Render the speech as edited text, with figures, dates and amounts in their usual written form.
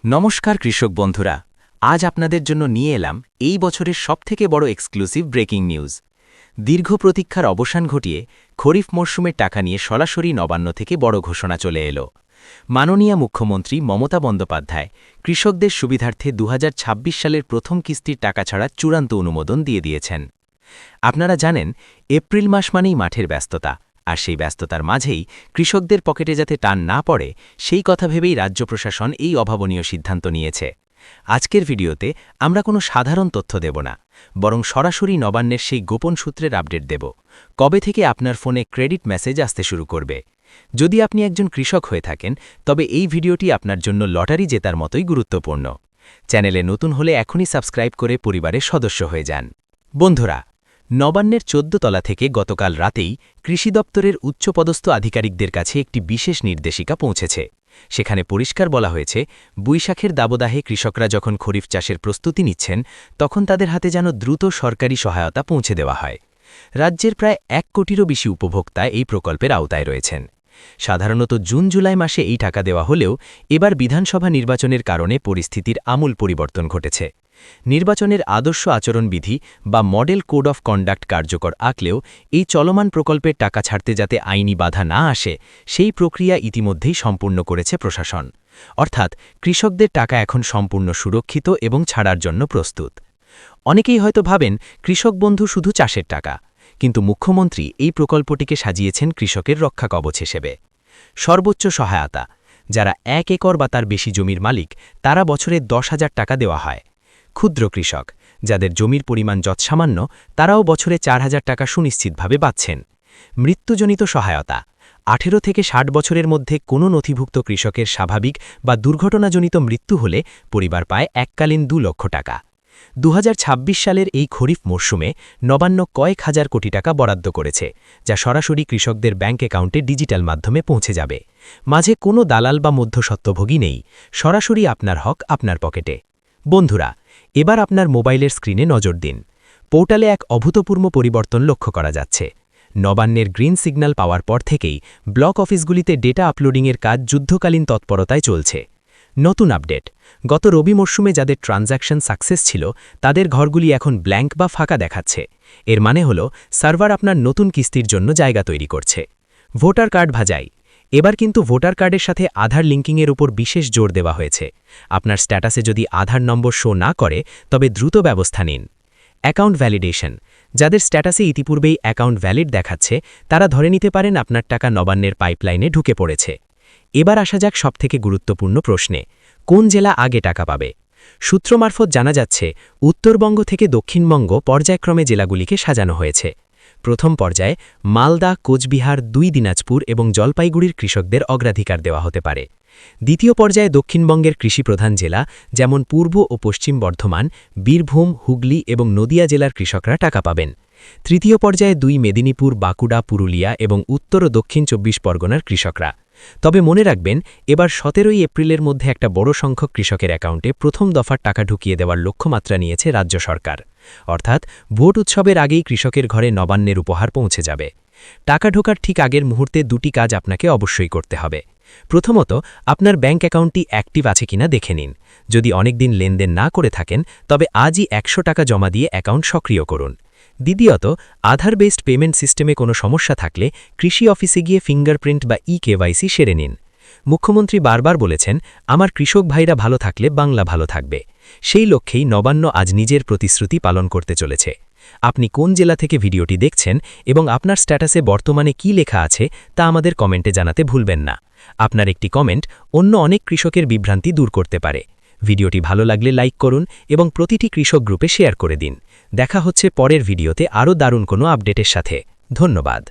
নমস্কার কৃষক বন্ধুরা, আজ আপনাদের জন্য নিয়ে এলাম এই বছরের সবথেকে বড় এক্সক্লুসিভ ব্রেকিং নিউজ। দীর্ঘ প্রতীক্ষার অবসান ঘটিয়ে খরিফ মরশুমের টাকা নিয়ে সরাসরি নবান্ন থেকে বড় ঘোষণা চলে এলো। মাননীয় মুখ্যমন্ত্রী মমতা বন্দ্যোপাধ্যায় কৃষকদের সুবিধার্থে ২০২৬ সালের প্রথম কিস্তির টাকা ছাড়া চূড়ান্ত অনুমোদন দিয়ে দিয়েছেন। আপনারা জানেন, এপ্রিল মাস মানেই মাঠের ব্যস্ততা, আর সেই ব্যস্ততার মাঝেই কৃষকদের পকেটে যাতে টান না পড়ে সেই কথা ভেবেই রাজ্য প্রশাসন এই অভাবনীয় সিদ্ধান্ত নিয়েছে। আজকের ভিডিওতে আমরা কোনো সাধারণ তথ্য দেব না, বরং সরাসরি নবান্নের সেই গোপন সূত্রের আপডেট দেব। কবে থেকে আপনার ফোনে ক্রেডিট মেসেজ আসতে শুরু করবে? যদি আপনি একজন কৃষক হয়ে থাকেন, তবে এই ভিডিওটি আপনার জন্য লটারি জেতার মতোই গুরুত্বপূর্ণ। চ্যানেলে নতুন হলে এখনই সাবস্ক্রাইব করে পরিবারের সদস্য হয়ে যান। বন্ধুরা, নবান্নের ১৪ তলা থেকে গতকাল রাতেই কৃষি দপ্তরের উচ্চপদস্থ আধিকারিকদের কাছে একটি বিশেষ নির্দেশিকা পৌঁছেছে। সেখানে পরিষ্কার বলা হয়েছে, বৈশাখের দাবদাহে কৃষকরা যখন খরিফ চাষের প্রস্তুতি নিচ্ছেন, তখন তাদের হাতে যেন দ্রুত সরকারি সহায়তা পৌঁছে দেওয়া হয়। রাজ্যের প্রায় ১ কোটিরও বেশি উপভোক্তা এই প্রকল্পের আওতায় রয়েছেন। সাধারণত জুন-জুলাই মাসে এই টাকা দেওয়া হলেও এবার বিধানসভা নির্বাচনের কারণে পরিস্থিতির আমূল পরিবর্তন ঘটেছে। নির্বাচনের আদর্শ আচরণবিধি বা মডেল কোড অফ কন্ডাক্ট কার্যকর আঁকলেও এই চলমান প্রকল্পের টাকা ছাড়তে যাতে আইনি বাধা না আসে, সেই প্রক্রিয়া ইতিমধ্যেই সম্পূর্ণ করেছে প্রশাসন। অর্থাৎ কৃষকদের টাকা এখন সম্পূর্ণ সুরক্ষিত এবং ছাড়ার জন্য প্রস্তুত। অনেকেই হয়তো ভাবেন কৃষক বন্ধু শুধু চাষের টাকা, কিন্তু মুখ্যমন্ত্রী এই প্রকল্পটিকে সাজিয়েছেন কৃষকের রক্ষা কবচ হিসেবে। সর্বোচ্চ সহায়তা: যারা ১ একর বা তার বেশি জমির মালিক, তারা বছরে ১০,০০০ টাকা দেওয়া হয়। ক্ষুদ্র কৃষক, যাদের জমির পরিমাণ যৎসামান্য, তারাও বছরে ৪,০০০ টাকা সুনিশ্চিতভাবে পাচ্ছেন। মৃত্যুজনিত সহায়তা: ১৮ থেকে ৬০ বছরের মধ্যে কোনো নথিভুক্ত কৃষকের স্বাভাবিক বা দুর্ঘটনাজনিত মৃত্যু হলে পরিবার পায় এককালীন ২ লক্ষ টাকা। ২০২৬ সালের এই খরিফ মরশুমে নবান্ন কয়েক হাজার কোটি টাকা বরাদ্দ করেছে, যা সরাসরি কৃষকদের ব্যাংক অ্যাকাউন্টে ডিজিটাল মাধ্যমে পৌঁছে যাবে। মাঝে কোনো দালাল বা মধ্যস্বত্বভোগী নেই, সরাসরি আপনার হক আপনার পকেটে। বন্ধুরা, এবার আপনার মোবাইলের স্ক্রিনে নজর দিন। পোর্টালে এক অভূতপূর্ব পরিবর্তন লক্ষ্য করা যাচ্ছে। নবান্নের গ্রিন সিগন্যাল পাওয়ার পর থেকেই ব্লক অফিসগুলিতে ডেটা আপলোডিংয়ের কাজ যুদ্ধকালীন তৎপরতায় চলছে। নতুন আপডেট: গত রবি মরশুমে যাদের ট্রানজ্যাকশন সাকসেস ছিল, তাদের ঘরগুলি এখন ব্ল্যাঙ্ক বা ফাঁকা দেখাচ্ছে। এর মানে হল সার্ভার আপনার নতুন কিস্তির জন্য জায়গা তৈরি করছে। ভোটার কার্ড ভাজাই: এবার কিন্তু ভোটার কার্ডের সাথে আধার লিঙ্কিংয়ের উপর বিশেষ জোর দেওয়া হয়েছে। আপনার স্ট্যাটাসে যদি আধার নম্বর শো না করে, তবে দ্রুত ব্যবস্থা নিন। অ্যাকাউন্ট ভ্যালিডেশন: যাদের স্ট্যাটাসে ইতিপূর্বেই অ্যাকাউন্ট ভ্যালিড দেখাচ্ছে, তারা ধরে নিতে পারেন আপনার টাকা নবান্নের পাইপলাইনে ঢুকে পড়েছে। এবার আসা যাক সবথেকে গুরুত্বপূর্ণ প্রশ্নে: কোন জেলা আগে টাকা পাবে? সূত্র মারফত জানা যাচ্ছে, উত্তরবঙ্গ থেকে দক্ষিণবঙ্গ পর্যায়ক্রমে জেলাগুলিকে সাজানো হয়েছে। প্রথম পর্যায়ে মালদা, কোচবিহার, ২ দিনাজপুর এবং জলপাইগুড়ির কৃষকদের অগ্রাধিকার দেওয়া হতে পারে। দ্বিতীয় পর্যায়ে দক্ষিণবঙ্গের কৃষিপ্রধান জেলা যেমন পূর্ব ও পশ্চিম বর্ধমান, বীরভূম, হুগলি এবং নদিয়া জেলার কৃষকরা টাকা পাবেন। তৃতীয় পর্যায়ে ২ মেদিনীপুর, বাঁকুড়া, পুরুলিয়া এবং উত্তর ও দক্ষিণ ২৪ পরগনার কৃষকরা। তবে মনে রাখবেন, এবার ১৭ই এপ্রিলের মধ্যে একটা বড় সংখ্যক কৃষকের অ্যাকাউন্টে প্রথম দফার টাকা ঢুকিয়ে দেওয়ার লক্ষ্যমাত্রা নিয়েছে রাজ্য সরকার। অর্থাৎ ভোট উৎসবের আগেই কৃষকের ঘরে নবান্নের উপহার পৌঁছে যাবে। টাকা ঢোকার ঠিক আগের মুহূর্তে ২টি কাজ আপনাকে অবশ্যই করতে হবে। প্রথমত, আপনার ব্যাংক অ্যাকাউন্টটি অ্যাক্টিভ আছে কিনা দেখে নিন। যদি অনেকদিন লেনদেন না করে থাকেন, তবে আজই ১০০ টাকা জমা দিয়ে অ্যাকাউন্ট সক্রিয় করুন। দ্বিতীয়ত, আধার বেসড পেমেন্ট সিস্টেমে কোনো সমস্যা থাকলে কৃষি অফিসে গিয়ে ফিঙ্গারপ্রিন্ট বা কেওয়াইসি সেরে নিন। মুখ্যমন্ত্রী বারবার বলেছেন, আমার কৃষক ভাইরা ভালো থাকলে বাংলা ভালো থাকবে। সেই লক্ষ্যেই নবান্ন আজ নিজের প্রতিশ্রুতি পালন করতে চলেছে। আপনি কোন জেলা থেকে ভিডিওটি দেখছেন এবং আপনার স্ট্যাটাসে বর্তমানে কি লেখা আছে তা আমাদের কমেন্টে জানাতে ভুলবেন না। আপনার একটি কমেন্ট অন্য অনেক কৃষকের বিভ্রান্তি দূর করতে পারে। ভিডিওটি ভালো লাগলে লাইক করুন এবং প্রতিটি কৃষক গ্রুপে শেয়ার করে দিন। দেখা হচ্ছে পরের ভিডিওতে আরও দারুণ কোনো আপডেটের সাথে। ধন্যবাদ।